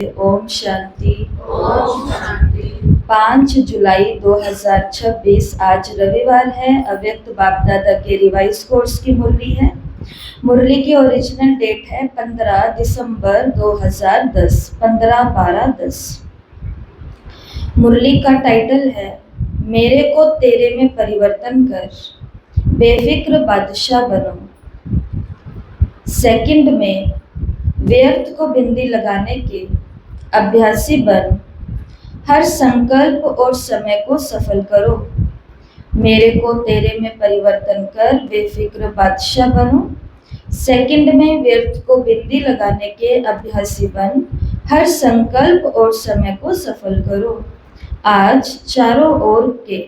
ओम शांति। ओम शांति। 5 जुलाई 2026 आज रविवार है। अव्यक्त बाप दादा के रिवाइज कोर्स की मुरली है। मुरली की ओरिजिनल डेट है 15 दिसंबर 2010, 15-12-10। मुरली का टाइटल है मेरे को तेरे में परिवर्तन कर, बेफिक्र बादशाह बनो। सेकंड में व्यर्थ को बिंदी लगाने के अभ्यासी बन, हर संकल्प और समय को सफल करो। मेरे को तेरे में परिवर्तन कर, बेफिक्र बादशाह बनो। सेकंड में व्यर्थ को बिंदी लगाने के अभ्यासी बन, हर संकल्प और समय को सफल करो। आज चारों ओर के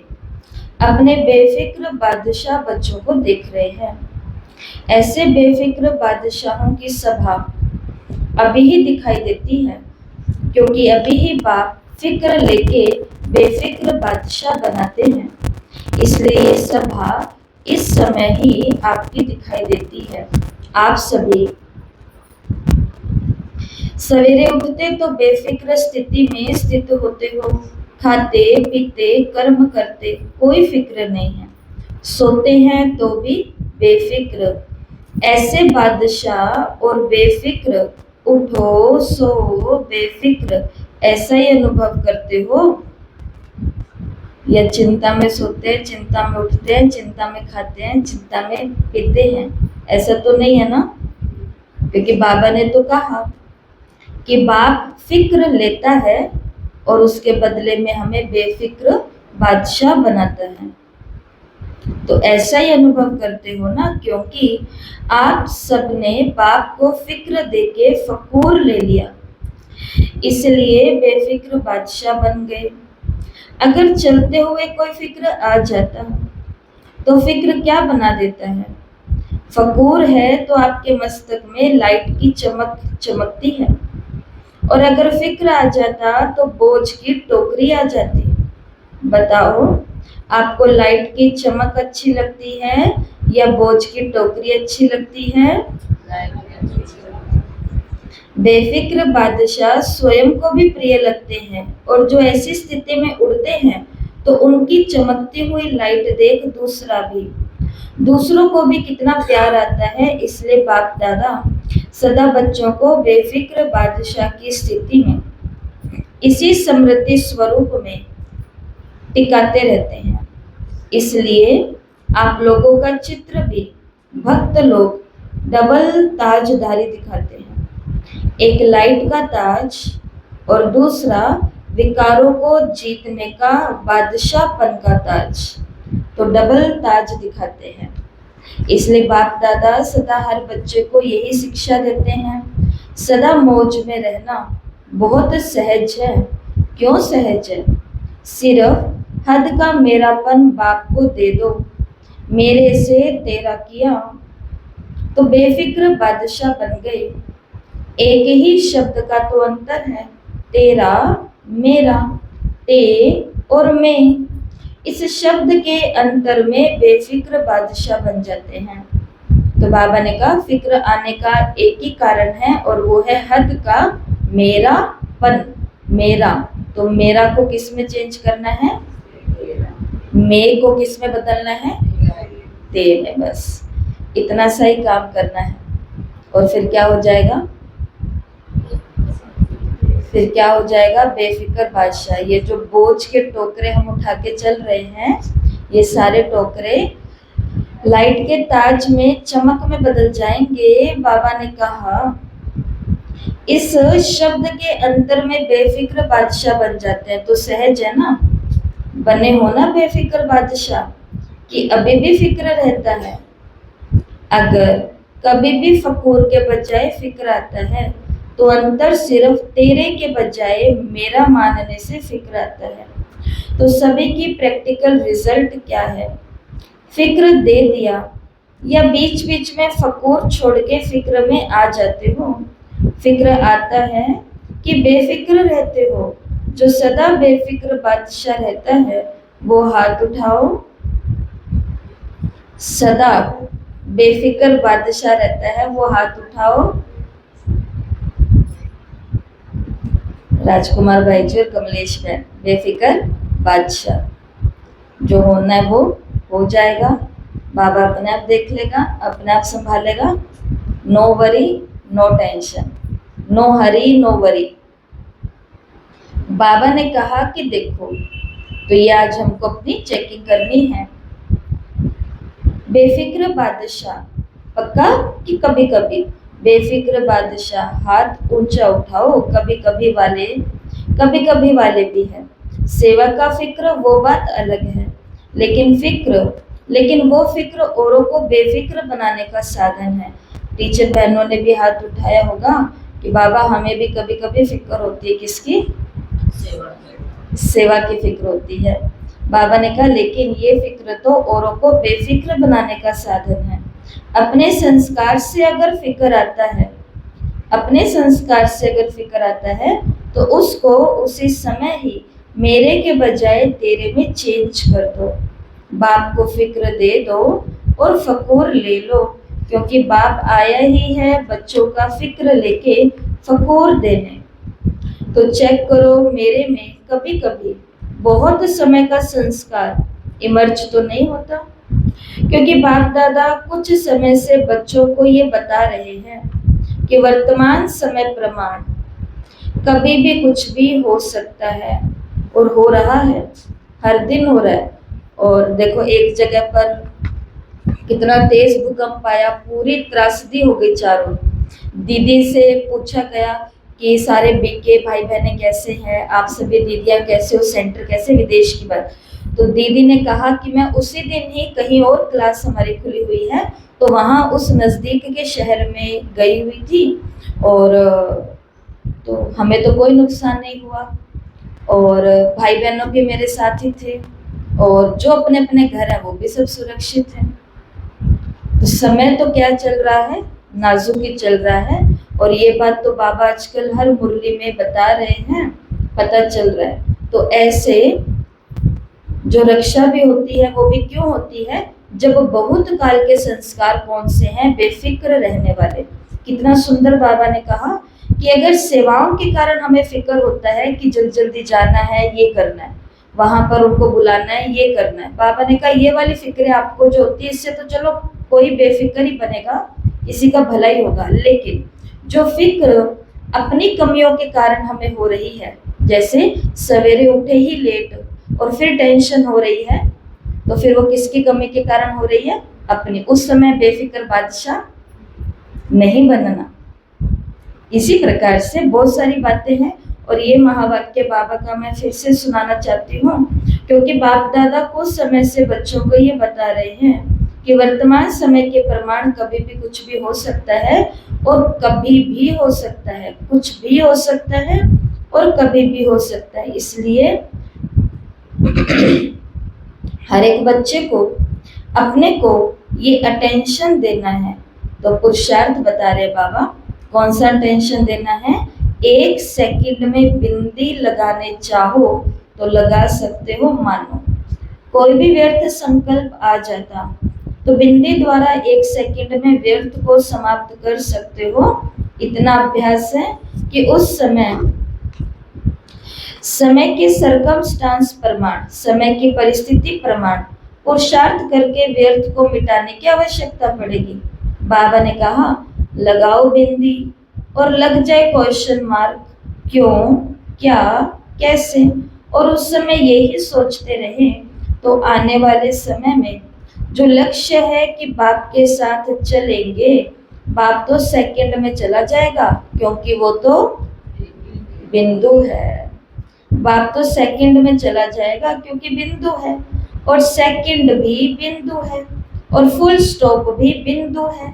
अपने बेफिक्र बादशाह बच्चों को देख रहे हैं। ऐसे बेफिक्र बादशाहों की सभा अभी ही दिखाई देती है, क्योंकि अभी ही बाप फिक्र लेके बेफिक्र बादशाह बनाते हैं। इसलिए ये सभा इस समय ही आपकी दिखाई देती है। आप सभी सवेरे उठते तो बेफिक्र स्थिति में स्थित होते हो। खाते पीते कर्म करते कोई फिक्र नहीं है। सोते हैं तो भी बेफिक्र। ऐसे बादशाह और बेफिक्र, उठो सो बेफिक्र, ऐसा ही अनुभव करते हो या चिंता में सोते हैं, चिंता में उठते हैं, चिंता में खाते हैं, चिंता में पीते हैं? ऐसा तो नहीं है ना, क्योंकि बाबा ने तो कहा कि बाप फिक्र लेता है और उसके बदले में हमें बेफिक्र बादशाह बनाता है। तो ऐसा ही अनुभव करते हो ना, क्योंकि आप सबने बाप को फिक्र देके फकूर ले लिया, इसलिए बेफिक्र बादशाह बन गए। अगर चलते हुए कोई फिक्र आ जाता तो फिक्र क्या बना देता है? फकूर है तो आपके मस्तक में लाइट की चमक चमकती है, और अगर फिक्र आ जाता तो बोझ की टोकरी आ जाती। बताओ, आपको लाइट की चमक अच्छी लगती है या बोझ की टोकरी अच्छी लगती है? बेफिक्र बादशाह स्वयं को भी प्रिय लगते हैं, और जो ऐसी स्थिति में उड़ते हैं तो उनकी चमकती हुई लाइट देख दूसरों को भी कितना प्यार आता है। इसलिए बाप दादा सदा बच्चों को बेफिक्र बादशाह की स्थिति में, इसी समृद्धि स्वरूप में टिकाते रहते हैं। इसलिए आप लोगों का चित्र भी भक्त लोग डबल ताजधारी दिखाते हैं, एक लाइट का ताज और दूसरा विकारों को जीतने का बादशाहपन का ताज, तो डबल ताज दिखाते हैं। इसलिए बाप दादा सदा हर बच्चे को यही शिक्षा देते हैं, सदा मौज में रहना बहुत सहज है। क्यों सहज है? सिर्फ हद का मेरापन बाप को दे दो, मेरे से तेरा किया, तो बेफिक्र बादशाह बन गए। एक ही शब्द का तो अंतर है, तेरा मेरा, ते और मैं। इस शब्द के अंतर में बेफिक्र बादशाह बन जाते हैं। तो बाबा ने कहा फिक्र आने का एक ही कारण है, और वो है हद का मेरापन। मेरा, तो मेरा को किस में चेंज करना है? मैं को किस में बदलना है? ते में। बस इतना सा ही काम करना है, और फिर क्या हो जाएगा? फिर क्या हो जाएगा? बेफिक्र बादशाह। ये जो बोझ के टोकरे हम उठा के चल रहे हैं, ये सारे टोकरे लाइट के ताज में चमक में बदल जाएंगे। बाबा ने कहा इस शब्द के अंतर में बेफिक्र बादशाह बन जाते हैं। तो सहज है ना, बने हो ना बेफिक्र बादशाह, कि अभी भी फिक्र रहता है। अगर कभी भी फकूर के बजाय फिक्र आता है तो अंतर सिर्फ तेरे के बजाय मेरा मानने से फिक्र आता है। तो सभी की प्रैक्टिकल रिजल्ट क्या है? फिक्र दे दिया या बीच बीच में फकूर छोड़ के फिक्र में आ जाते हो? फिक्र आता है कि बेफिक्र रहते हो? जो सदा बेफिक्र बादशाह रहता है वो हाथ उठाओ। सदा बेफिक्र बादशाह रहता है वो हाथ उठाओ। राजकुमार भाईजी और कमलेश बहन, बेफिक्र बादशाह, जो होना है वो हो जाएगा, बाबा अपने आप देख लेगा, अपने आप संभालेगा। No worry no tension, no hurry no worry. बाबा ने कहा कि देखो, तो ये आज हमको अपनी चेकिंग करनी है। बेफिक्र बादशाह, पक्का कि कभी कभी? बेफिक्र बादशाह, हाथ ऊंचा उठाओ, कभी कभी वाले भी है। सेवा का फिक्र वो बात अलग है, लेकिन वो फिक्र औरों को बेफिक्र बनाने का साधन है। टीचर बहनों ने भी हाथ उठाया होगा कि बाबा हमें भी कभी कभी फिक्र होती है। किसकी? सेवा की फिक्र होती है। बाबा ने कहा लेकिन ये फिक्र तो औरों को बेफिक्र बनाने का साधन है। अपने संस्कार से अगर फिक्र आता है तो उसको उसी समय ही मेरे के बजाय तेरे में चेंज कर दो। बाप को फिक्र दे दो और फकूर ले लो, क्योंकि बाप आया ही है बच्चों का फिक्र लेके फकूर देने। तो चेक करो मेरे में कभी कभी बहुत समय का संस्कार इमर्ज तो नहीं होता, क्योंकि बाप दादा कुछ समय से बच्चों को ये बता रहे हैं कि वर्तमान समय प्रमाण कभी भी कुछ भी हो सकता है, और हो रहा है, हर दिन हो रहा है। और देखो एक जगह पर कितना तेज भूकंप आया, पूरी त्रासदी हो गई चारों। दीदी से पूछा गया कि सारे बीके भाई बहनें कैसे हैं, आप सभी दीदियां कैसे हो, सेंटर कैसे, विदेश की बात। तो दीदी ने कहा कि मैं उसी दिन ही कहीं और क्लास हमारी खुली हुई है, तो वहाँ उस नज़दीक के शहर में गई हुई थी, और तो हमें तो कोई नुकसान नहीं हुआ, और भाई बहनों भी मेरे साथ ही थे, और जो अपने अपने घर है वो भी सब सुरक्षित है। तो समय तो क्या चल रहा है, नाजुक ही चल रहा है। और ये बात तो बाबा आजकल हर मुरली में बता रहे हैं, पता चल रहा है। तो ऐसे जो रक्षा भी होती है वो भी क्यों होती है? जब बहुत काल के संस्कार कौन से हैं? बेफिक्र रहने वाले। कितना सुंदर बाबा ने कहा कि अगर सेवाओं के कारण हमें फिक्र होता है कि जल्दी जल्दी जाना है, ये करना है, वहां पर उनको बुलाना है, ये करना है, बाबा ने कहा ये वाली फिक्र आपको जो होती है इससे तो चलो कोई बेफिक्र ही बनेगा, किसी का भला ही होगा। लेकिन जो फिक्र अपनी कमियों के कारण हमें हो रही है, जैसे सवेरे उठे ही लेट और फिर टेंशन हो रही है, तो फिर वो किसकी कमी के कारण हो रही है? अपनी। उस समय बेफिक्र बादशाह नहीं बनना। इसी प्रकार से बहुत सारी बातें हैं, और ये महावाक्य बाबा का मैं फिर से सुनाना चाहती हूँ, क्योंकि बाप दादा कुछ समय से बच्चों को ये बता रहे हैं कि वर्तमान समय के प्रमाण कभी भी कुछ भी हो सकता है, और कभी भी हो सकता है, कुछ भी हो सकता है और कभी भी हो सकता है। इसलिए हर एक बच्चे को अपने को ये अटेंशन देना है। तो पुरुषार्थ बता रहे बाबा, कौन सा अटेंशन देना है? 1 सेकंड में बिंदी लगाने चाहो तो लगा सकते हो मानो। कोई भी व्यर्थ संकल्प आ जाता तो बिंदी द्वारा 1 सेकंड में व्यर्थ को समाप्त कर सकते हो। इतना अभ्यास है कि उस समय के सरकमस्टांस प्रमाण, समय की परिस्थिति प्रमाण पुरुषार्थ करके व्यर्थ को मिटाने की आवश्यकता पड़ेगी। बाबा ने कहा लगाओ बिंदी और लग जाए क्वेश्चन मार्क, क्यों, क्या, कैसे, और उस समय यही सोचते रहे तो आने वाले समय में जो लक्ष्य है कि बाप के साथ चलेंगे, बाप तो सेकंड में चला जाएगा, क्योंकि वो तो बिंदु है। बाप तो सेकंड में चला जाएगा क्योंकि बिंदु है, और सेकंड भी बिंदु है, और फुल स्टॉप भी बिंदु है।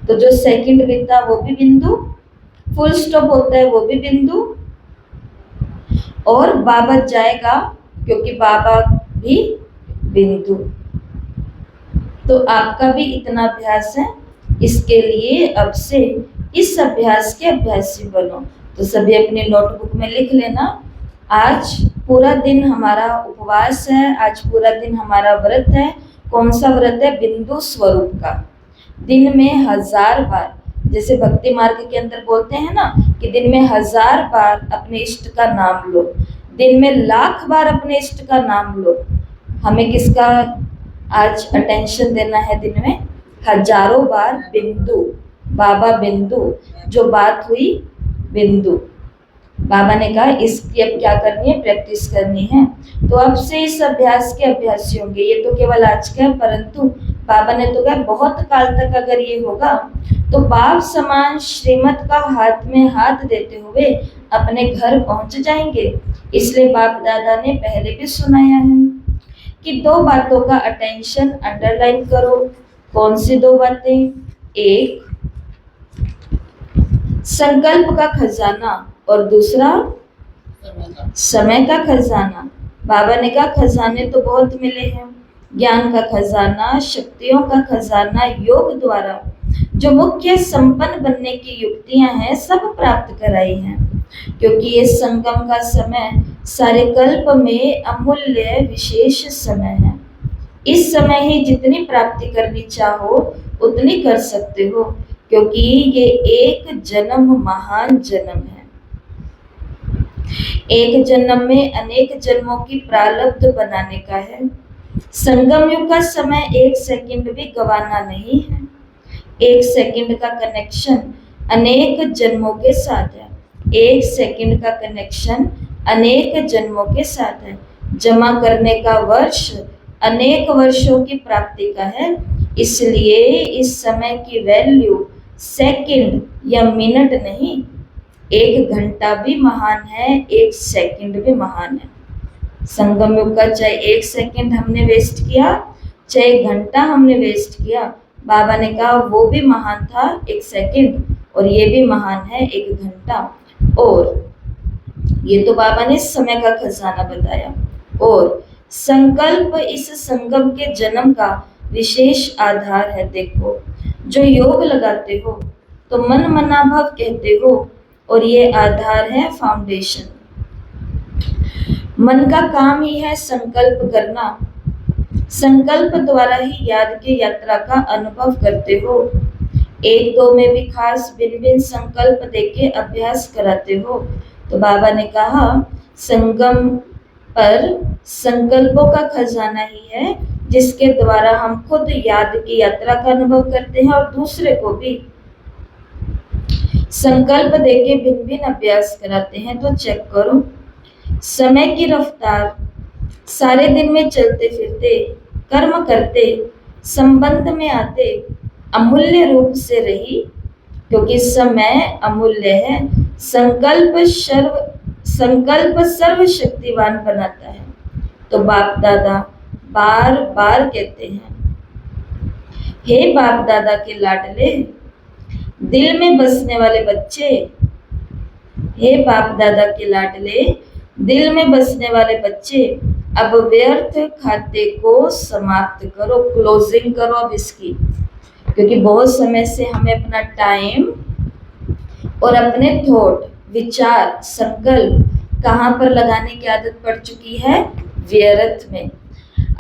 तो जो सेकंड बीता वो भी बिंदु, फुल स्टॉप होता है वो भी बिंदु, और बाबा जाएगा क्योंकि बाबा भी बिंदु। तो आपका भी इतना अभ्यास है, इसके लिए अब से इस अभ्यास के अभ्यासी बनो। तो सभी अपनी नोटबुक में लिख लेना, आज पूरा दिन हमारा उपवास है, आज पूरा दिन हमारा व्रत है। कौन सा व्रत है? बिंदु स्वरूप का। दिन में 1000 बार जैसे भक्ति मार्ग के अंदर बोलते हैं ना कि दिन में 1000 बार अपने इष्ट का नाम लो, दिन में 1,00,000 बार अपने इष्ट का नाम लो। हमें किसका आज अटेंशन देना है? दिन में हजारों बार बिंदु, बाबा बिंदु, जो बात हुई बिंदु। बाबा ने कहा इसकी अब क्या करनी है? प्रैक्टिस करनी है। तो अब से इस अभ्यास के अभ्यासी होंगे। ये तो केवल आज का है, परंतु बाबा ने तो कहा बहुत काल तक अगर ये होगा तो बाप समान श्रीमत का हाथ में हाथ देते हुए अपने घर पहुंच जाएंगे। इसलिए बाप दादा ने पहले भी सुनाया है कि 2 बातों का अटेंशन अंडरलाइन करो। कौन सी 2 बातें? एक, संकल्प का खजाना, और दूसरा समय का खजाना। बाबा ने कहा खजाने तो बहुत मिले हैं, ज्ञान का खजाना, शक्तियों का खजाना, योग द्वारा जो मुख्य संपन्न बनने की युक्तियां हैं सब प्राप्त कराई हैं। क्योंकि ये संगम का समय सारे कल्प में अमूल्य विशेष समय है। इस समय ही जितनी प्राप्ति करनी चाहो उतनी कर सकते हो, क्योंकि ये एक जन्म महान जन्म है। एक जन्म में अनेक जन्मों की प्रारब्ध बनाने का है। संगम युग का समय 1 सेकंड भी गंवाना नहीं है। 1 सेकंड का कनेक्शन अनेक जन्मों के साथ है। 1 सेकंड का कनेक्शन अनेक जन्मों के साथ है। जमा करने का वर्ष अनेक वर्षों की प्राप्ति का है। इसलिए इस समय की वैल्यू सेकंड या मिनट नहीं, 1 घंटा भी महान है, 1 सेकंड भी महान है। संगम युग का चाहे 1 सेकंड हमने वेस्ट किया, चाहे 1 घंटा हमने वेस्ट किया, बाबा ने कहा वो भी महान था 1 सेकंड, और ये भी महान है 1 घंटा। और ये तो बाबा ने समय का खजाना बताया। और संकल्प इस संगम के जन्म का विशेष आधार है। देखो, जो योग लगाते हो तो मन मनाभव कहते हो, और ये आधार है, फाउंडेशन। मन का काम ही है संकल्प करना। संकल्प द्वारा ही याद की यात्रा का अनुभव करते हो। 1-2 में भी खास भिन्न भिन्न संकल्प देके अभ्यास कराते हो। तो बाबा ने कहा संगम पर संकल्पों का खजाना ही है, जिसके द्वारा हम खुद याद की यात्रा का अनुभव करते हैं और दूसरे को भी संकल्प देके भिन्न भिन्न अभ्यास कराते हैं। तो चेक करो, समय की रफ्तार सारे दिन में चलते फिरते, कर्म करते, संबंध में आते अमूल्य रूप से रही, क्योंकि समय अमूल्य है। संकल्प सर्वशक्तिवान बनाता है। तो बाप दादा बार बार कहते हैं, हे बाप दादा के लाडले, दिल में बसने वाले बच्चे, हे बाप दादा के लाडले, दिल में बसने वाले बच्चे, अब व्यर्थ खाते को समाप्त करो, क्लोजिंग करो अब इसकी। क्योंकि बहुत समय से हमें अपना टाइम और अपने थॉट, विचार, संकल्प कहाँ पर लगाने की आदत पड़ चुकी है? व्यर्थ में।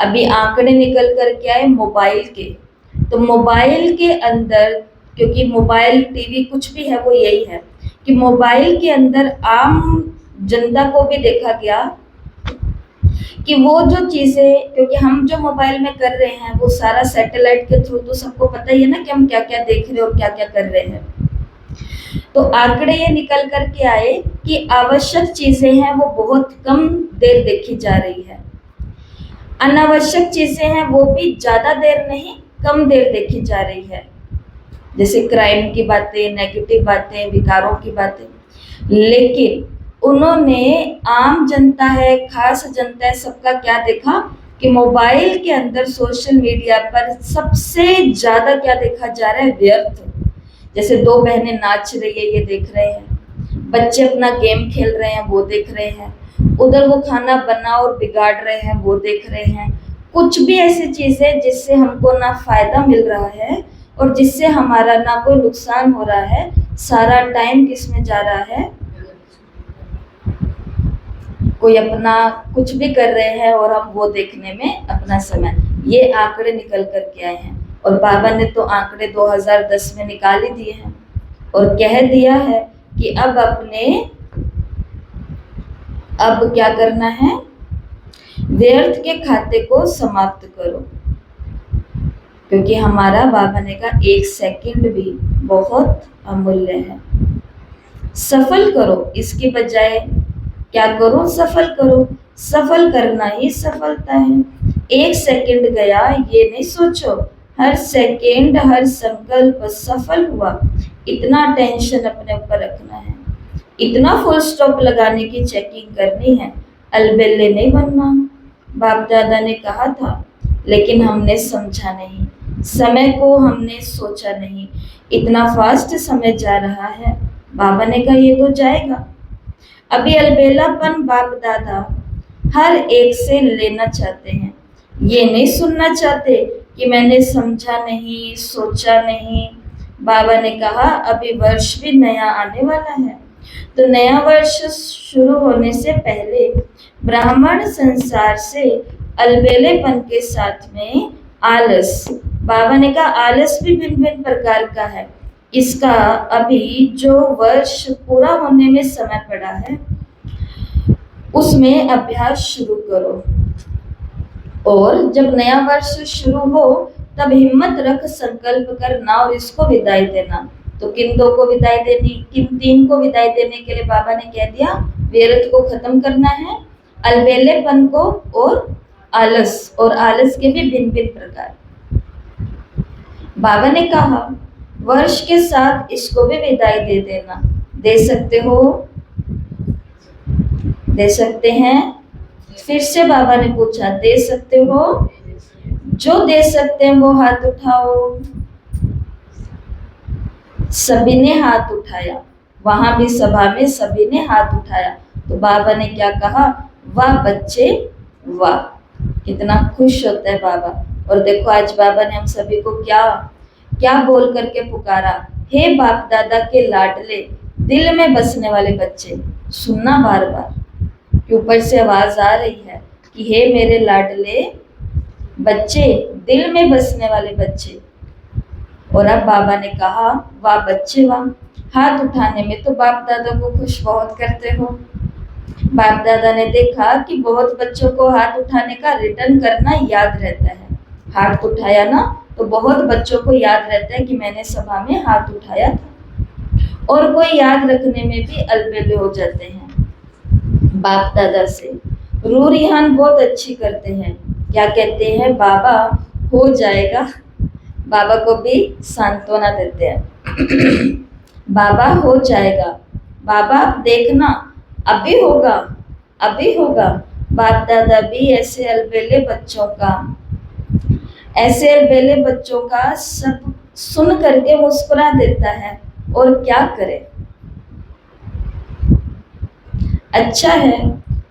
अभी आंकड़े निकल कर के आए मोबाइल के, तो मोबाइल के अंदर, क्योंकि मोबाइल टीवी कुछ भी है वो यही है कि मोबाइल के अंदर आम जनता को भी देखा गया कि वो जो चीज़ें, क्योंकि हम जो मोबाइल में कर रहे हैं वो सारा सैटेलाइट के थ्रू, तो सबको पता ही है ना कि हम क्या क्या देख रहे हैं और क्या क्या कर रहे हैं। तो आंकड़े ये निकल कर के आए कि आवश्यक चीज़ें हैं वो बहुत कम देर देखी जा रही है, अनावश्यक चीज़ें हैं वो भी ज़्यादा देर नहीं, कम देर देखी जा रही है। जैसे क्राइम की बातें, नेगेटिव बातें, विकारों की बातें। लेकिन उन्होंने आम जनता है, खास जनता है, सबका क्या देखा कि मोबाइल के अंदर, सोशल मीडिया पर सबसे ज़्यादा क्या देखा जा रहा है? व्यर्थ। जैसे 2 बहनें नाच रही है ये देख रहे हैं, बच्चे अपना गेम खेल रहे हैं वो देख रहे हैं, उधर वो खाना बना और बिगाड़ रहे हैं वो देख रहे हैं। कुछ भी ऐसी चीज़ें जिससे हमको ना फायदा मिल रहा है और जिससे हमारा ना कोई नुकसान हो रहा है, सारा टाइम किस में जा रहा है? कोई अपना कुछ भी कर रहे हैं और हम वो देखने में अपना समय। ये आंकड़े निकल कर के आए हैं और बाबा ने तो आंकड़े 2010 में निकाल ही दिए हैं। और कह दिया है कि अब क्या करना है, व्यर्थ के खाते को समाप्त करो, क्योंकि हमारा बाबा ने कहा 1 सेकंड भी बहुत अमूल्य है। सफल करो, इसके बजाय क्या करो, सफल करो। सफल करना ही सफलता है। 1 सेकंड गया ये नहीं सोचो, हर सेकंड हर संकल्प सफल हुआ, इतना टेंशन अपने ऊपर रखना है, इतना फुल स्टॉप लगाने की चेकिंग करनी है, अलबेले नहीं बनना। बाप दादा ने कहा था, लेकिन हमने समझा नहीं, समय को हमने सोचा नहीं, इतना फास्ट समय जा रहा है। बाबा ने कहा ये तो जाएगा। अभी अलबेलापन बाप दादा हर एक से लेना चाहते हैं, ये नहीं सुनना चाहते कि मैंने समझा नहीं, सोचा नहीं। बाबा ने कहा अभी वर्ष भी नया आने वाला है, तो नया वर्ष शुरू होने से पहले ब्राह्मण संसार से अलबेलेपन के साथ में आलस, बाबा ने कहा आलस भी भिन्न भिन्न प्रकार का है, इसका अभी जो वर्ष पूरा होने में समय पड़ा है उसमें अभ्यास शुरू करो, और जब नया वर्ष शुरू हो तब हिम्मत रख संकल्प करना और इसको विदाई देना। तो किन 2 को विदाई देनी, किन 3 को विदाई देने के लिए बाबा ने कह दिया, व्यर्थ को खत्म करना है, अलबेलेपन को और आलस, और आलस के भी भिन्न भिन्न प्रकार। बाबा ने कहा वर्ष के साथ इसको भी विदाई दे देना। दे सकते हो, दे सकते हैं? फिर से बाबा ने पूछा दे सकते हो? जो दे सकते हैं वो हाथ उठाओ। सभी ने हाथ उठाया, वहां भी सभा में सभी ने हाथ उठाया। तो बाबा ने क्या कहा, वाह बच्चे वाह, कितना खुश होता है बाबा। और देखो आज बाबा ने हम सभी को क्या क्या बोल करके पुकारा, हे बाप दादा के लाडले दिल में बसने वाले बच्चे। सुनना बार बार, ऊपर से आवाज आ रही है कि हे मेरे लाडले बच्चे, दिल में बसने वाले बच्चे। और अब बाबा ने कहा वाह बच्चे वाह। हाथ उठाने में तो बाप दादा को खुश बहुत करते हो। बाप दादा ने देखा कि बहुत बच्चों को हाथ उठाने का रिटर्न करना याद रहता है। हाथ उठाया ना, तो बहुत बच्चों को याद रहता है कि मैंने सभा में हाथ उठाया था, और कोई याद रखने में भी अलबेले हो जाते हैं। बाप दादा से रू रिहान बहुत अच्छी करते हैं, क्या कहते हैं, बाबा हो जाएगा। बाबा को भी सांत्वना देते हैं बाबा हो जाएगा, बाबा देखना अभी होगा, अभी होगा। बाप दादा भी ऐसे अलबेले बच्चों का सब सुन करके मुस्कुरा देता है, और क्या करे। अच्छा है,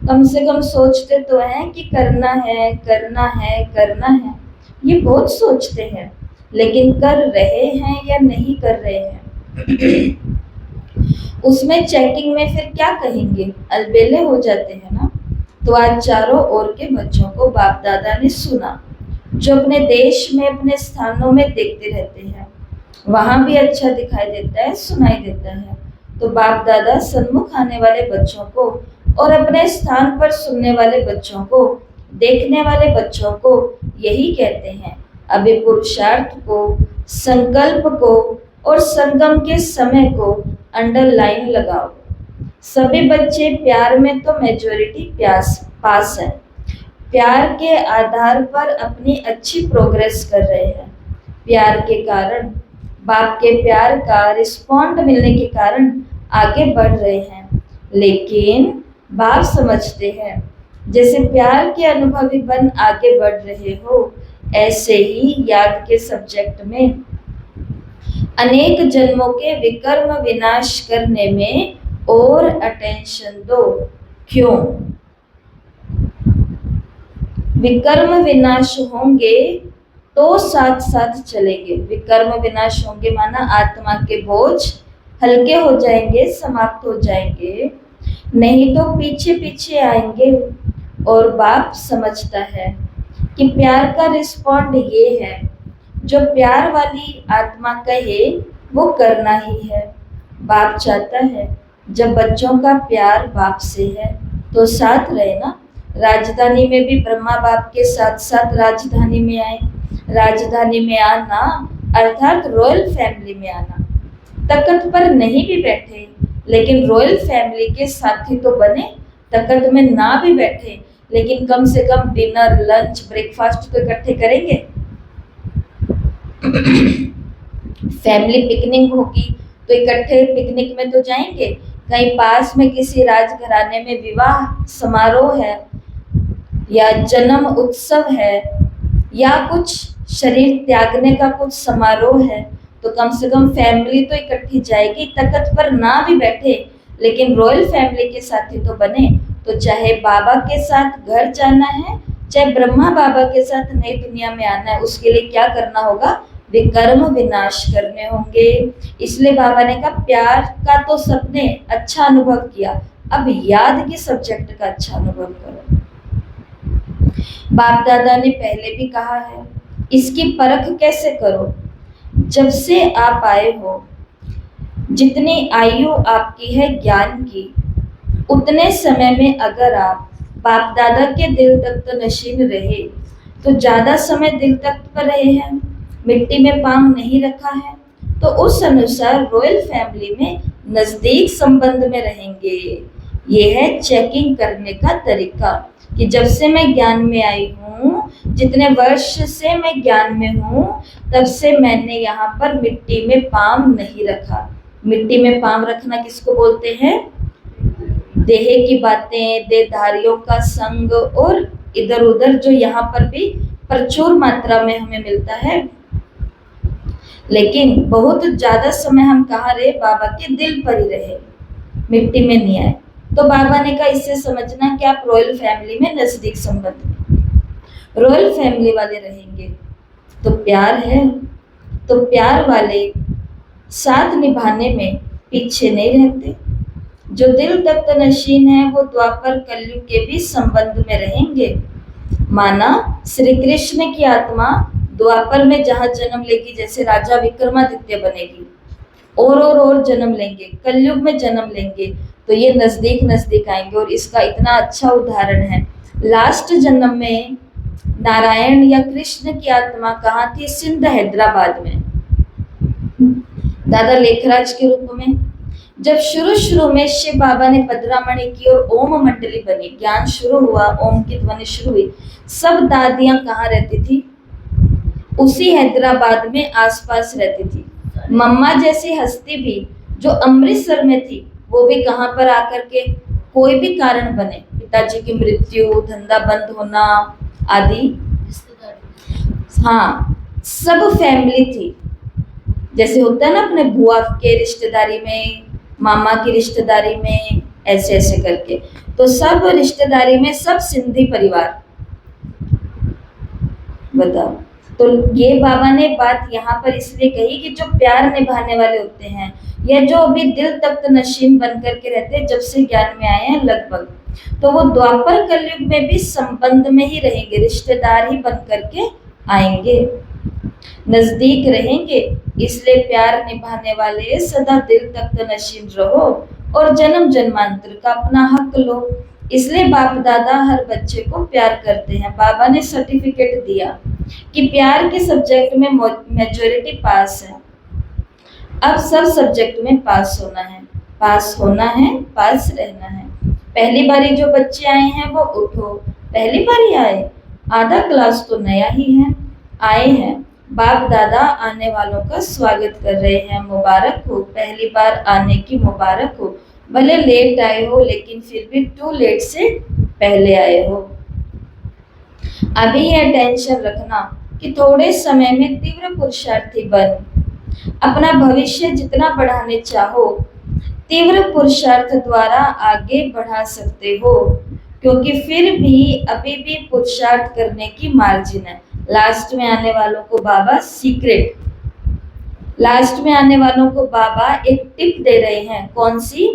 कम से कम सोचते तो हैं कि करना है करना है करना है, ये बहुत सोचते हैं, लेकिन कर रहे हैं या नहीं कर रहे हैं उसमें चेकिंग में फिर क्या कहेंगे, अलबेले हो जाते हैं ना। तो आज चारों ओर के बच्चों को बाप दादा ने सुना, जो अपने देश में अपने स्थानों में देखते रहते हैं, वहां भी अच्छा दिखाई देता है, सुनाई देता है। तो बाप दादा सन्मुख आने वाले बच्चों को और अपने स्थान पर सुनने वाले बच्चों को, देखने वाले बच्चों को यही कहते हैं, अभी पुरुषार्थ को, संकल्प को और संगम के समय को अंडरलाइन लगाओ। सभी बच्चे प्यार में तो मेजॉरिटी पास है, प्यार के आधार पर अपनी अच्छी प्रोग्रेस कर रहे हैं। प्यार के कारण, बाप के प्यार का रिस्पॉन्ड मिलने के कारण आगे बढ़ रहे हैं। लेकिन बाप समझते हैं जैसे प्यार के अनुभवी बन आगे बढ़ रहे हो, ऐसे ही याद के सब्जेक्ट में अनेक जन्मों के विकर्म विनाश करने में और अटेंशन दो। क्यों? विकर्म विनाश होंगे तो साथ साथ चलेंगे। विकर्म विनाश होंगे माना आत्मा के बोझ हल्के हो जाएंगे, समाप्त हो जाएंगे, नहीं तो पीछे पीछे आएंगे। और बाप समझता है कि प्यार का रिस्पॉन्ड ये है, जो प्यार वाली आत्मा कहे वो करना ही है, बाप चाहता है जब बच्चों का प्यार बाप से है तो साथ रहे ना। राजधानी में भी ब्रह्मा बाप के साथ साथ राजधानी में आए। राजधानी में आना अर्थात रॉयल फैमिली में आना। तख्त पर नहीं भी बैठे लेकिन रॉयल फैमिली के साथी तो बने। तख्त में ना भी बैठे लेकिन कम से कम डिनर, लंच, ब्रेकफास्ट तो इकट्ठे करेंगे। फैमिली पिकनिक होगी तो इकट्ठे पिकनिक में तो जाएंगे। कहीं पास में किसी राजघराने में विवाह समारोह है या जन्म उत्सव है या कुछ शरीर त्यागने का कुछ समारोह है तो कम से कम फैमिली तो इकट्ठी जाएगी। तख्त पर ना भी बैठे लेकिन रॉयल फैमिली के साथी तो बने। तो चाहे बाबा के साथ घर जाना है, चाहे ब्रह्मा बाबा के साथ नई दुनिया में आना है, उसके लिए क्या करना होगा? विकर्म विनाश करने होंगे। इसलिए बाबा ने कहा प्यार का तो सबने अच्छा अनुभव किया, अब याद के सब्जेक्ट का अच्छा अनुभव करो। बाप दादा ने पहले भी कहा है, इसकी परख कैसे करो? जब से आप आए हो, जितनी आयु आपकी है ज्ञान की, उतने समय में अगर आप बाप दादा के दिल तख्त नशीन रहे तो ज्यादा समय दिल तख्त पर रहे हैं, मिट्टी में पांव नहीं रखा है, तो उस अनुसार रॉयल फैमिली में नजदीक संबंध में रहेंगे। ये है चेकिंग करने का तरीका कि जब से मैं ज्ञान में आई हूँ, जितने वर्ष से मैं ज्ञान में हूँ, तब से मैंने यहाँ पर मिट्टी में पांव नहीं रखा। मिट्टी में पांव रखना किसको बोलते हैं? देह की बातें, देहधारियों का संग और इधर उधर जो यहाँ पर भी प्रचुर मात्रा में हमें मिलता है। लेकिन बहुत ज्यादा समय हम कहाँ रहे? बाबा के दिल पर ही रहे, मिट्टी में नहीं आए। तो बाबा ने कहा इससे समझना कि आप रॉयल फैमिली में नजदीक संबंध में, रॉयल फैमिली वाले रहेंगे। तो प्यार है, तो प्यार वाले साथ निभाने में पीछे नहीं रहते। जो दिल तख्त नशीन है वो द्वापर कलयुग के भी संबंध में रहेंगे। माना श्री कृष्ण की आत्मा द्वापर में जहाँ जन्म लेगी, जैसे राजा विक्रमादित्य बनेगी, और जन्म लेंगे, कलयुग में जन्म लेंगे तो ये नजदीक नजदीक आएंगे। और इसका इतना अच्छा उदाहरण है, लास्ट जन्म में नारायण या कृष्ण की आत्मा कहाँ थी? सिंध हैदराबाद में, दादा लेखराज के रूप में। जब शुरू में शिव बाबा ने पधरामणि की और ओम मंडली बनी, ज्ञान शुरू हुआ, ओम की ध्वनि शुरू हुई, सब दादियां कहाँ रहती थी? उसी हैदराबाद में आसपास रहती थी। मम्मा जैसी हस्ती भी जो अमृतसर में थी, वो भी कहाँ पर आकर के कोई भी कारण बने, पिताजी की मृत्यु, धंधा बंद होना आदि, हाँ, सब फैमिली थी। जैसे होता है ना अपने बुआ के रिश्तेदारी में, मामा की रिश्तेदारी में, ऐसे ऐसे करके, तो सब रिश्तेदारी में सब सिंधी परिवार। बताओ, तो ये बाबा ने बात यहाँ पर इसलिए कही कि जो प्यार निभाने वाले होते हैं या जो अभी दिल तख्त नशीन बन करके रहते हैं, जब से ज्ञान में आए हैं लगभग, तो वो द्वापर कलयुग में भी संबंध में ही रहेंगे, रिश्तेदार ही बन करके आएंगे, नजदीक रहेंगे। इसलिए प्यार निभाने वाले सदा दिल तख्त नशीन रहो और जन्म जन्मांतर का अपना हक लो। इसलिए बाप दादा हर बच्चे को प्यार करते हैं। बाबा ने सर्टिफिकेट दिया कि प्यार के सब्जेक्ट में मेजॉरिटी पास है। अब सब सब्जेक्ट में पास होना है, पास होना है, पास रहना है। पहली बारी जो बच्चे आए हैं वो उठो, पहली बारी आए, आधा क्लास तो नया ही है, आए हैं, बाप दादा आने वालों का स्वागत कर रहे हैं, मुबारक हो, पहली बार आने की मुबारक हो। भले लेट आए हो लेकिन फिर भी टू लेट से पहले आए हो। अभी यह टेंशन रखना कि थोड़े समय में तीव्र पुरुषार्थी बन अपना भविष्य जितना बढ़ाने चाहो, तीव्र पुरुषार्थ द्वारा आगे बढ़ा सकते हो, क्योंकि फिर भी अभी भी पुरुषार्थ करने की मार्जिन है। लास्ट में आने वालों को बाबा सीक्रेट, लास्ट में आने वालों को बाबा एक टिप दे रहे हैं। कौन सी?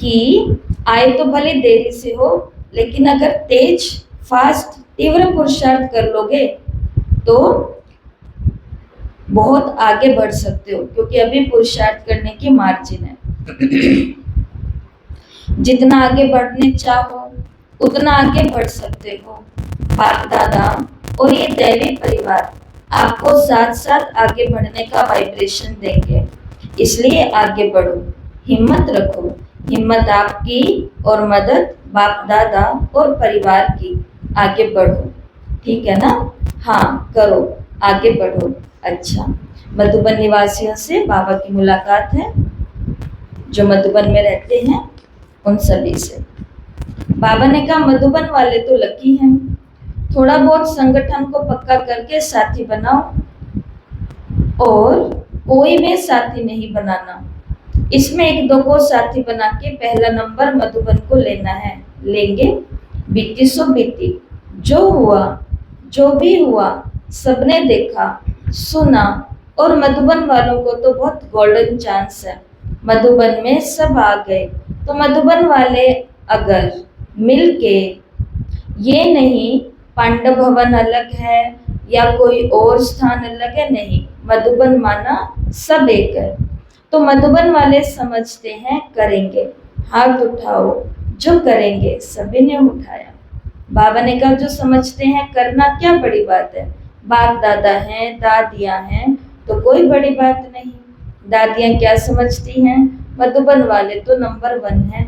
कि आए तो भले देरी से हो, लेकिन अगर तेज, फास्ट, तीव्र पुरुषार्थ कर लोगे तो बहुत आगे बढ़ सकते हो, क्योंकि अभी पुरुषार्थ करने की मार्जिन है। जितना आगे बढ़ने चाहो उतना आगे बढ़ सकते हो। बाप दादा और ये दैवी परिवार आपको साथ साथ आगे बढ़ने का वाइब्रेशन देंगे, इसलिए आगे बढ़ो, हिम्मत रखो। हिम्मत आपकी और मदद बाप दादा और परिवार की। आगे बढ़ो, ठीक है ना? हाँ, करो, आगे बढ़ो। अच्छा, मधुबन निवासियों से बाबा की मुलाकात है, जो मधुबन में रहते हैं उन सभी से। बाबा ने कहा मधुबन वाले तो लकी हैं, थोड़ा बहुत संगठन को पक्का करके साथी बनाओ, और कोई भी साथी नहीं बनाना। इसमें एक दो को साथी बना के पहला नंबर मधुबन को लेना है, लेंगे। बीती सो बीती, जो हुआ जो भी हुआ सबने देखा सुना, और मधुबन वालों को तो बहुत गोल्डन चांस है। मधुबन में सब आ गए, तो मधुबन वाले अगर मिलके, ये नहीं पांडव भवन अलग है या कोई और स्थान अलग है, नहीं, मधुबन माना सब एक है। तो मधुबन वाले समझते हैं करेंगे, हाथ उठाओ, जो करेंगे। सभी ने उठाया। बाबा ने कहा जो समझते हैं करना क्या बड़ी बात है, बाप दादा हैं, दादियां हैं, तो कोई बड़ी बात नहीं। दादियां क्या समझती हैं, मधुबन वाले तो नंबर 1 है।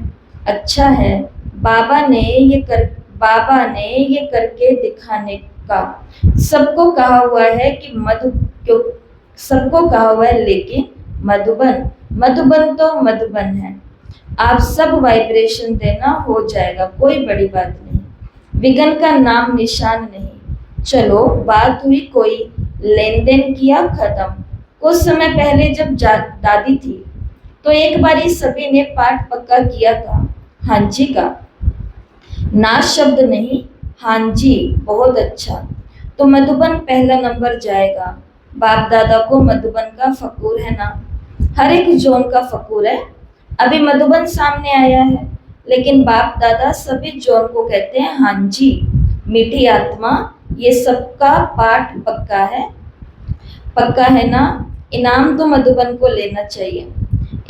अच्छा है, बाबा ने ये करके दिखाने का। सबको कहा हुआ है कि सबको कहा हुआ है, लेकिन मधुबन तो मधुबन है। आप सब वाइब्रेशन देना, हो जाएगा, कोई बड़ी बात नहीं। विघ्न का नाम निशान नहीं। चलो, बात हुई, कोई लेन देन किया, खत्म। कुछ समय पहले जब दादी थी तो एक बारी सभी ने पाठ पक्का किया था, हाँ जी का। ना शब्द नहीं, हाँ जी, बहुत अच्छा। तो मधुबन पहला नंबर जाएगा। बाप दादा को मधुबन का फकूर है ना, हर एक जोन का फकूर है। अभी मधुबन सामने आया है, लेकिन बाप दादा सभी जोन को कहते हैं हाँ जी। मीठी आत्मा, ये सबका पाठ पक्का है ना। इनाम तो मधुबन को लेना चाहिए।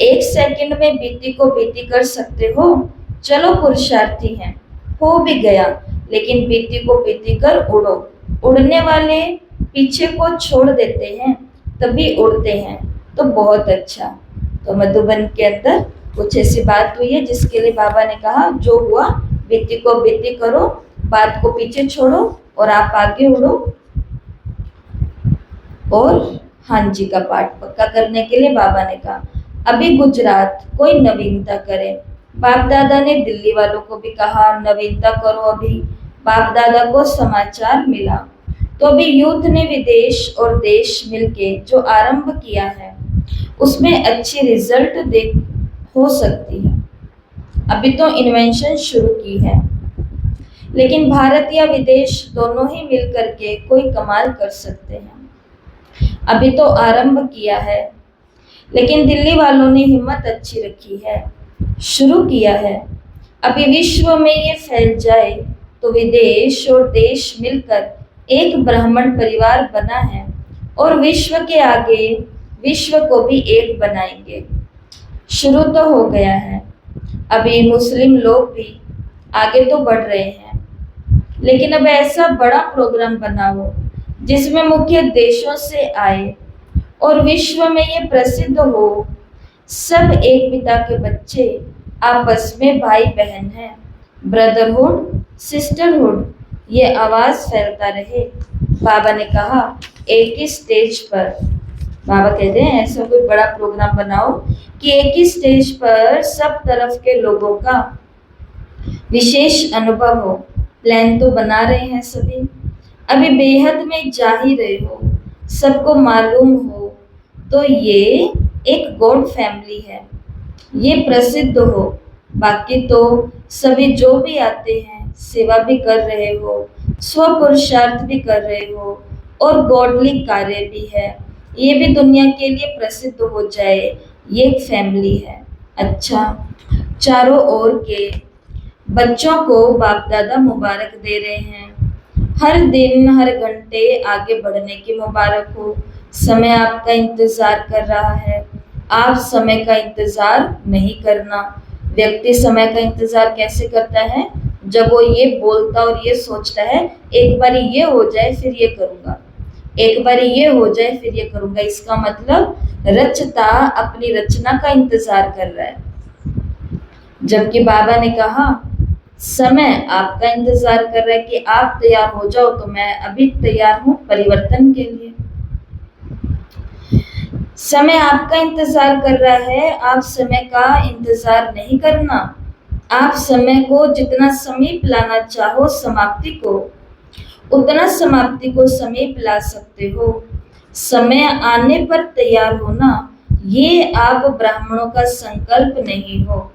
1 सेकंड में बीती को बीती कर सकते हो। चलो, पुरुषार्थी हैं, हो भी गया, लेकिन बीती को बीती कर उड़ो। उड़ने वाले पीछे को छोड़ देते हैं, तभी उड़ते हैं, तो बहुत अच्छा। तो मधुबन के अंदर कुछ ऐसी बात हुई है जिसके लिए बाबा ने कहा जो हुआ बीती को बीती करो, बात को पीछे छोड़ो और आप आगे उड़ो। और हाँ जी का पाठ पक्का करने के लिए बाबा ने कहा अभी गुजरात कोई नवीनता करे। बाप दादा ने दिल्ली वालों को भी कहा नवीनता करो। अभी बाप दादा को समाचार मिला, तो अभी यूथ ने विदेश और देश मिलके जो आरंभ किया है उसमें अच्छी रिजल्ट हो सकती है। अभी तो इन्वेंशन शुरू की है, लेकिन भारत या विदेश दोनों ही मिल करके कोई कमाल कर सकते हैं। अभी तो आरंभ किया है, लेकिन दिल्ली वालों ने हिम्मत अच्छी रखी है, शुरू किया है। अभी विश्व में ये फैल जाए तो विदेश और देश मिलकर एक ब्राह्मण परिवार बना है, और विश्व के आगे विश्व को भी एक बनाएंगे। शुरू तो हो गया है। अभी मुस्लिम लोग भी आगे तो बढ़ रहे हैं, लेकिन अब ऐसा बड़ा प्रोग्राम बनाओ जिसमें मुख्य देशों से आए और विश्व में ये प्रसिद्ध हो, सब एक पिता के बच्चे, आपस में भाई बहन हैं, ब्रदरहुड सिस्टरहुड, ये आवाज फैलता रहे। बाबा ने कहा एक ही स्टेज पर, बाबा कहते हैं ऐसा कोई बड़ा प्रोग्राम बनाओ कि एक ही स्टेज पर सब तरफ के लोगों का विशेष अनुभव हो। प्लान तो बना रहे हैं सभी, अभी बेहद में जा ही रहे हो, सबको मालूम हो तो ये एक गॉड फैमिली है, ये प्रसिद्ध हो। बाकी तो सभी जो भी आते हैं सेवा भी कर रहे हो, स्वपुरुषार्थ भी कर रहे हो, और गॉडली कार्य भी है, ये भी दुनिया के लिए प्रसिद्ध हो जाए, ये एक फैमिली है। अच्छा, चारों ओर के बच्चों को बाप दादा मुबारक दे रहे हैं, हर दिन हर घंटे आगे बढ़ने की मुबारक हो। समय आपका इंतजार कर रहा है, आप समय का इंतजार नहीं करना। व्यक्ति समय का इंतजार कैसे करता है? जब वो ये बोलता और ये सोचता है एक बार ये हो जाए फिर ये करूंगा, एक बार ये हो जाए फिर ये करूंगा। इसका मतलब रचता अपनी रचना का इंतजार कर रहा है। जबकि बाबा ने कहा समय आपका इंतजार कर रहा है कि आप तैयार हो जाओ, तो मैं अभी तैयार हूं परिवर्तन के लिए। समय आपका इंतजार कर रहा है, आप समय का इंतजार नहीं करना। आप समय को जितना समीप लाना चाहो समाप्ति को, उतना समाप्ति को समीप ला सकते हो। समय आने पर तैयार होना, ये आप ब्राह्मणों का संकल्प नहीं हो।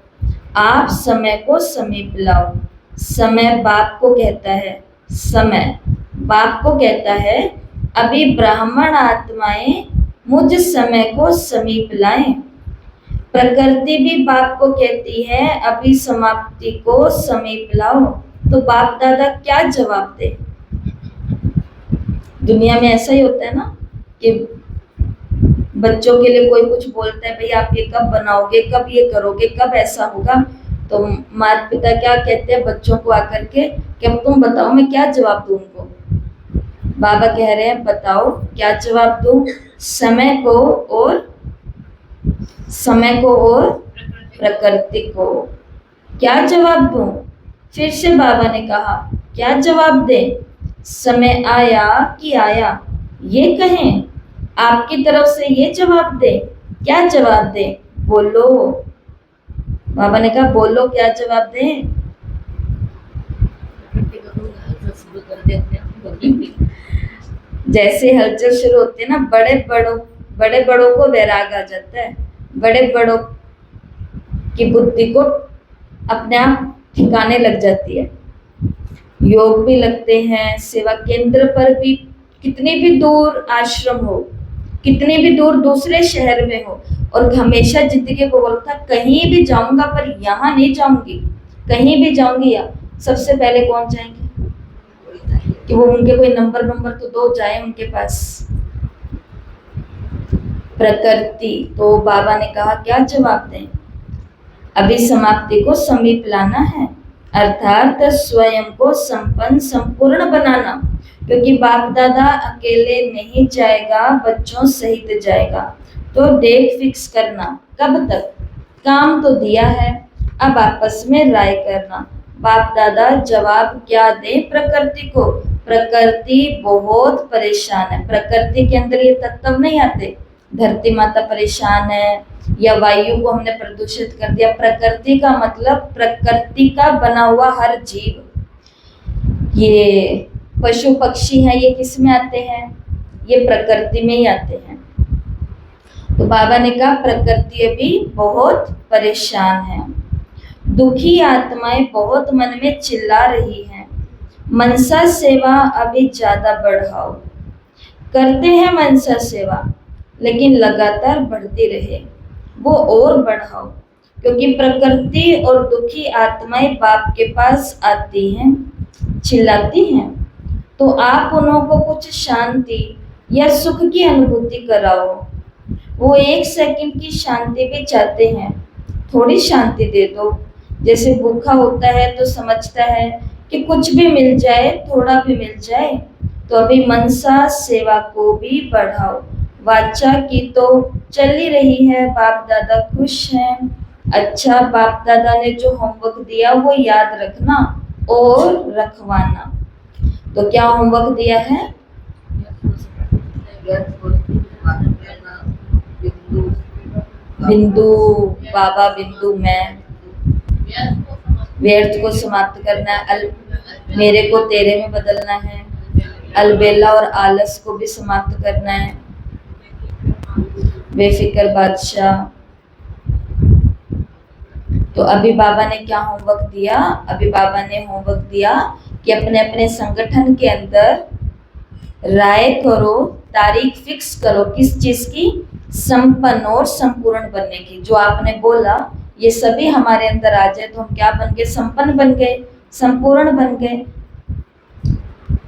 आप समय को समीप लाओ। समय बाप को कहता है, समय बाप को कहता है अभी ब्राह्मण आत्माएं मुझ समय को समीप लाएं। प्रकृति भी बाप को कहती है अभी समाप्ति को समीप लाओ। तो बाप दादा क्या जवाब दे? दुनिया में ऐसा ही होता है ना कि बच्चों के लिए कोई कुछ बोलता है, भाई आप ये कब बनाओगे, कब ये करोगे, कब ऐसा होगा? तो माता पिता क्या कहते हैं बच्चों को आकर के कि अब तुम बताओ मैं क्या जवाब दूं उनको? बाबा कह रहे हैं बताओ क्या जवाब दूं? समय को और प्रकृति को क्या जवाब दूं? फिर से बाबा ने कहा क्या जवाब दें? समय आया कि आया, ये कहें आपकी तरफ से ये जवाब दे। क्या जवाब दे? बोलो। बाबा ने कहा बोलो क्या जवाब दे? जैसे हलचल शुरू होती है ना, बड़े बड़ों को वैराग आ जाता है। बड़े बड़ों की बुद्धि को अपने आप ठिकाने लग जाती है। योग भी लगते हैं, सेवा केंद्र पर भी, कितनी भी दूर आश्रम हो, कितनी भी दूर दूसरे शहर में हो, और हमेशा जिंदगी को बोलता कहीं भी जाऊंगा पर यहाँ नहीं जाऊंगी, कहीं भी जाऊंगी या सबसे पहले कौन जाएंगे कि वो उनके कोई नंबर तो दो जाए उनके पास। प्रकृति। तो बाबा ने कहा क्या जवाब दें? अभी समाप्ति को समीप लाना है, अर्थात स्वयं को संपन्न संपूर्ण बनाना, क्योंकि बाप दादा अकेले नहीं जाएगा, बच्चों सहित जाएगा। तो डेट फिक्स करना कब तक? काम तो दिया है, अब आपस में राय करना। बाप दादा जवाब क्या दे प्रकृति को? प्रकृति बहुत परेशान है। प्रकृति के अंदर ये तत्व नहीं आते, धरती माता परेशान है या वायु को हमने प्रदूषित कर दिया। प्रकृति का मतलब प्रकृति का बना हुआ हर जीव। ये पशु पक्षी हैं, ये किस में आते हैं? ये प्रकृति में ही आते हैं। तो बाबा ने कहा प्रकृति अभी बहुत परेशान है, दुखी आत्माएं बहुत मन में चिल्ला रही हैं। मनसा सेवा अभी ज्यादा बढ़ाओ। करते हैं मनसा सेवा, लेकिन लगातार बढ़ती रहे, वो और बढ़ाओ, क्योंकि प्रकृति और दुखी आत्माएं बाप के पास आती हैं, चिल्लाती हैं। तो आप उन्हों को कुछ शांति या सुख की अनुभूति कराओ। वो 1 सेकंड की शांति भी चाहते हैं, थोड़ी शांति दे दो। जैसे भूखा होता है तो समझता है कि कुछ भी मिल जाए, थोड़ा भी मिल जाए। तो अभी मनसा सेवा को भी बढ़ाओ। वाचा की तो चल ही रही है, बाप दादा खुश हैं। अच्छा, बाप दादा ने जो होमवर्क दिया वो याद रखना और रखवाना। तो क्या होमवर्क दिया है? बिंदु बाबा, बिंदु मैं, व्यर्थ को समाप्त करना है, मेरे को तेरे में बदलना है, अलबेला और आलस को भी समाप्त करना है, बेफिक्र बादशाह। तो अभी बाबा ने क्या होमवर्क दिया? अभी बाबा ने होमवर्क दिया कि अपने अपने संगठन के अंदर राय करो, तारीख फिक्स करो किस चीज की? संपन्न और संपूर्ण बनने की। जो आपने बोला ये सभी हमारे अंदर आ जाए तो हम क्या बन गए? संपन्न बन गए, संपूर्ण बन गए।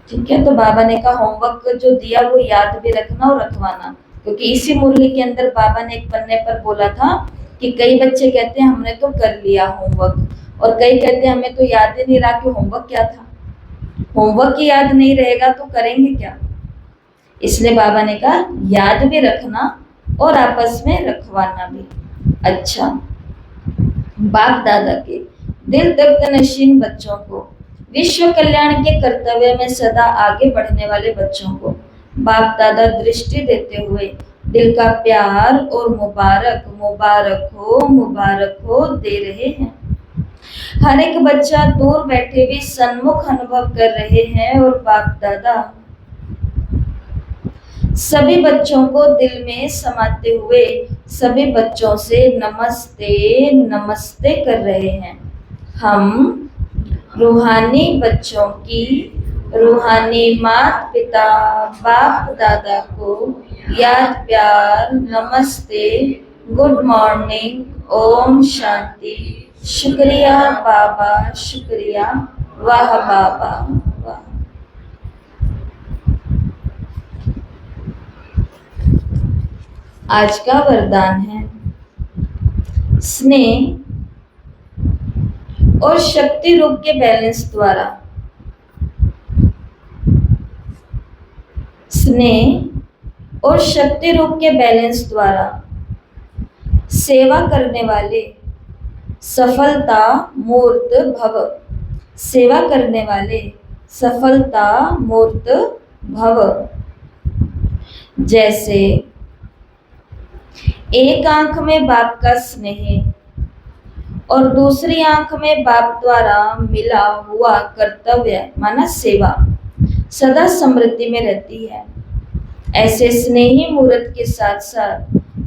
ठीक है, तो बाबा ने कहा होमवर्क जो दिया वो याद भी रखना और रखवाना। क्योंकि इसी मुरली के अंदर बाबा ने एक पन्ने पर बोला था कि कई बच्चे कहते हैं हमने तो कर लिया होमवर्क, और कई कहते हैं हमें तो याद ही नहीं रहा कि होमवर्क क्या था। होमवर्क ही याद नहीं रहेगा तो करेंगे क्या। इसलिए बाबा ने कहा याद भी रखना और आपस में रखवाना भी। अच्छा, बाप दादा के दिल तख्त नशीन बच्चों को, विश्व कल्याण के कर्तव्य में सदा आगे बढ़ने वाले बच्चों को बाप दादा दृष्टि देते हुए दिल का प्यार और मुबारक हो दे रहे हैं। हर एक बच्चा दूर बैठे भी सन्मुख अनुभव कर रहे हैं और बाप दादा सभी बच्चों को दिल में समाते हुए सभी बच्चों से नमस्ते नमस्ते कर रहे हैं। हम रूहानी बच्चों की रूहानी माता पिता बाप दादा को याद प्यार नमस्ते, गुड मॉर्निंग, ओम शांति, शुक्रिया बाबा शुक्रिया, वाह बाबा वाह। आज का वरदान है स्नेह और शक्ति रूप के बैलेंस द्वारा, स्नेह और शक्ति रूप के बैलेंस द्वारा सेवा करने वाले सफलता मूर्त भव, सेवा करने वाले सफलता मूर्त भव। जैसे एक आंख में बाप का स्नेह और दूसरी आंख में बाप द्वारा मिला हुआ कर्तव्य माना सेवा सदा समृद्धि में रहती है, ऐसे स्नेही मूर्त के साथ साथ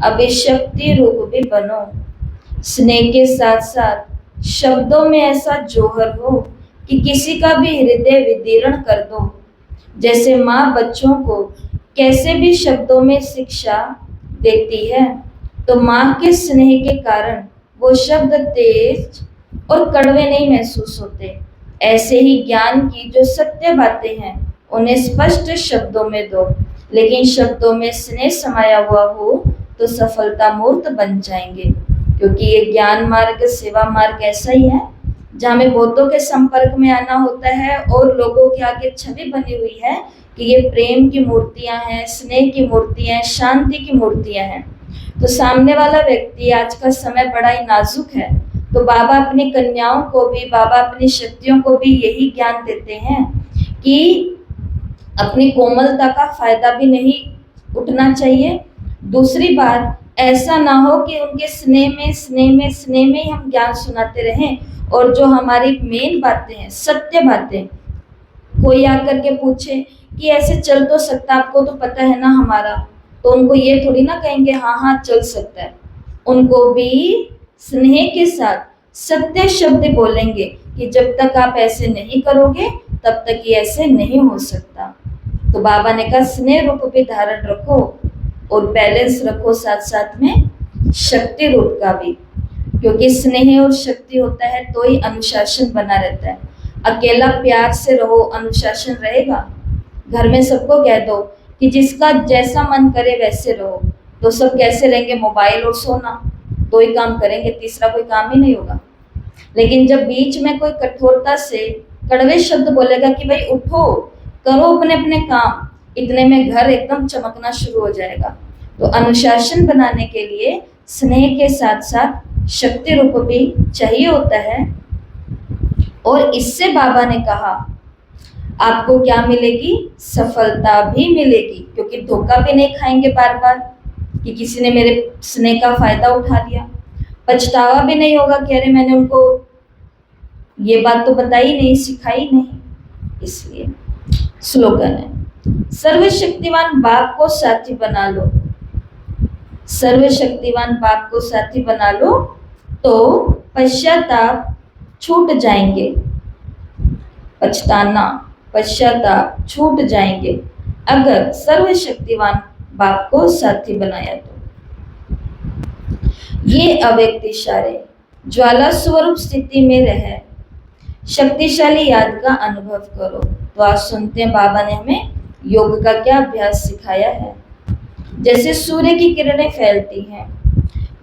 अभिशक्ति रूप भी बनो। स्नेह के साथ साथ शब्दों में ऐसा जोहर हो कि किसी का भी हृदय विदीर्ण कर दो। जैसे माँ बच्चों को कैसे भी शब्दों में शिक्षा देती है, तो माँ के स्नेह के कारण वो शब्द तेज और कड़वे नहीं महसूस होते। ऐसे ही ज्ञान की जो सत्य बातें हैं उन्हें स्पष्ट शब्दों में दो, लेकिन शब्दों में स्नेह समाया हुआ हो तो सफलता मूर्त बन जाएंगे। क्योंकि ये ज्ञान मार्ग सेवा मार्ग ऐसा ही है जहाँ में बहुतों के संपर्क में आना होता है और लोगों के आगे छवि बनी हुई है कि ये प्रेम की मूर्तियां हैं, स्नेह की मूर्तियां हैं, शांति की मूर्तियां हैं। तो सामने वाला व्यक्ति, आज का समय बड़ा ही नाजुक है, तो बाबा अपनी कन्याओं को भी, बाबा अपनी शक्तियों को भी यही ज्ञान देते हैं कि अपनी कोमलता का फायदा भी नहीं उठना चाहिए। दूसरी बात, ऐसा ना हो कि उनके स्नेह में ही हम ज्ञान सुनाते रहें और जो हमारी मेन बातें हैं, सत्य बातें, कोई आकर के पूछे कि ऐसे चल तो सकता, आपको तो पता है ना हमारा, तो उनको ये थोड़ी ना कहेंगे हाँ हाँ चल सकता है। उनको भी स्नेह के साथ सत्य शब्द बोलेंगे कि जब तक आप ऐसे नहीं करोगे तब तक ये ऐसे नहीं हो सकता। तो बाबा ने कहा स्नेह रूप भी धारण रखो और बैलेंस रखो, साथ साथ में शक्ति रूप का भी, क्योंकि स्नेह और शक्ति होता है तो ही अनुशासन बना रहता है। अकेला प्यार से रहो, अनुशासन रहेगा। घर में सबको कह दो कि जिसका जैसा मन करे वैसे रहो, तो सब कैसे रहेंगे? मोबाइल और सोना, दो ही काम करेंगे, तीसरा कोई काम ही नहीं होगा। लेकिन जब बीच में कोई कठोरता से कड़वे शब्द बोलेगा कि भाई उठो, करो अपने अपने काम, इतने में घर एकदम चमकना शुरू हो जाएगा। तो अनुशासन बनाने के लिए स्नेह के साथ साथ शक्ति रूप भी चाहिए होता है। और इससे बाबा ने कहा आपको क्या मिलेगी? सफलता भी मिलेगी, क्योंकि धोखा भी नहीं खाएंगे बार बार कि किसी ने मेरे स्नेह का फायदा उठा लिया। पछतावा भी नहीं होगा कि अरे मैंने उनको ये बात तो बताई नहीं, सिखाई नहीं। इसलिए स्लोगन है, सर्वशक्तिवान बाप को साथी बना लो, सर्वशक्तिवान बाप को साथी बना लो तो पश्चाताप छूट जाएंगे, पश्चाताप छूट जाएंगे अगर सर्वशक्तिवान बाप को साथी बनाया तो। ये अव्यक्त इशारे ज्वाला स्वरूप स्थिति में रहे शक्तिशाली याद का अनुभव करो। तो आज सुनते हैं बाबा ने हमें योग का क्या अभ्यास सिखाया है। जैसे सूर्य की किरणें फैलती हैं,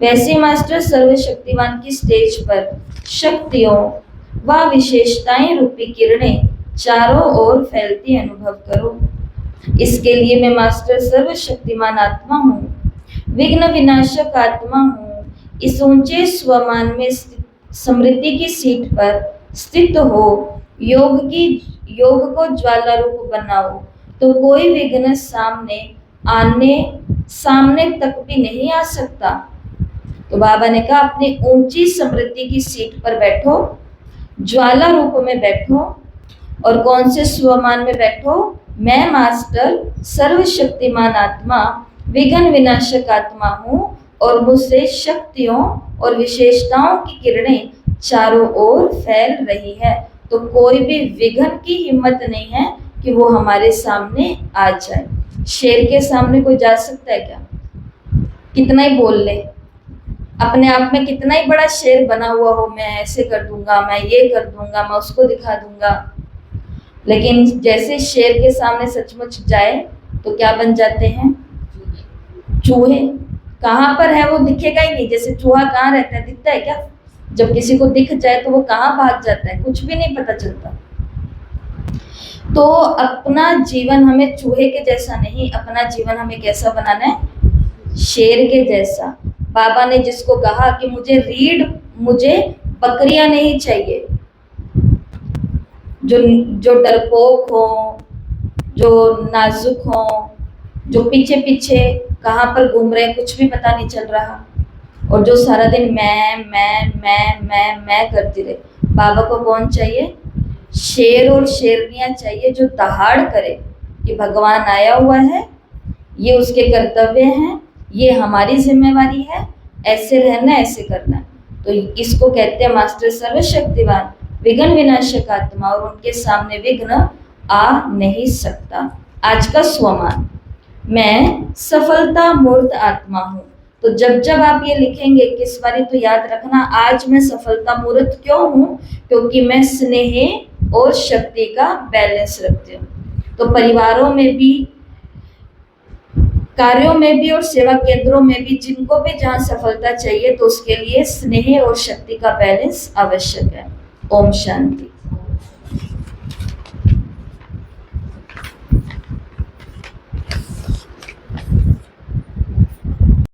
वैसे मास्टर सर्वशक्तिमान की स्टेज पर शक्तियों व विशेषताएं रूपी किरणें चारों ओर फैलती अनुभव करो। इसके लिए मैं मास्टर सर्वशक्तिमान आत्मा हूँ, विघ्न विनाशक आत्मा हूँ, इस ऊंचे स्वमान में स्मृति की सीट पर स्थित हो, योग को ज्वाला रूप बनाओ, तो कोई विघ्न सामने तक भी नहीं आ सकता। तो बाबा ने कहा अपनी ऊंची स्मृति की सीट पर बैठो, ज्वाला रूप में बैठो, और कौन से स्वमान में बैठो? मैं मास्टर सर्वशक्तिमान आत्मा, विघ्न विनाशक आत्मा हूँ, और मुझसे शक्तियों और विशेषताओं की किरणें चारों ओर फैल रही है, तो कोई भी विघ्न की हिम्मत नहीं है कि वो हमारे सामने आ जाए। शेर के सामने कोई जा सकता है क्या? कितना ही बोल ले, अपने आप में कितना ही बड़ा शेर बना हुआ हो, मैं ऐसे कर दूंगा, मैं ये कर दूंगा, मैं उसको दिखा दूंगा, लेकिन जैसे शेर के सामने सचमुच जाए तो क्या बन जाते हैं? चूहे। कहाँ पर है वो दिखेगा ही नहीं। जैसे चूहा कहाँ रहता है, दिखता है क्या? जब किसी को दिख जाए तो वो कहाँ भाग जाता है, कुछ भी नहीं पता चलता। तो अपना जीवन हमें चूहे के जैसा नहीं, अपना जीवन हमें कैसा बनाना है? शेर के जैसा। बाबा ने जिसको कहा कि मुझे बकरियां नहीं चाहिए, जो डरपोक हो, जो नाजुक हो, जो पीछे पीछे कहाँ पर घूम रहे कुछ भी पता नहीं चल रहा, और जो सारा दिन मैं करती रहे। बाबा को कौन चाहिए? शेर और शेरनियां चाहिए, जो दहाड़ करे कि भगवान आया हुआ है, ये उसके कर्तव्य हैं, ये हमारी जिम्मेवारी है, ऐसे रहना, ऐसे करना। तो इसको कहते हैं मास्टर सर्वशक्तिवान, विघ्न विनाशक आत्मा, और उनके सामने विघ्न आ नहीं सकता। आज का स्वमान, मैं सफलता मूर्त आत्मा हूँ। तो जब जब आप ये लिखेंगे किस बारी, तो याद रखना आज मैं सफलता मूर्त क्यों हूँ? क्योंकि मैं स्नेह और शक्ति का बैलेंस रखती हूँ। तो परिवारों में भी, कार्यों में भी और सेवा केंद्रों में भी, जिनको भी जहाँ सफलता चाहिए, तो उसके लिए स्नेह और शक्ति का बैलेंस आवश्यक है। ओम शांति।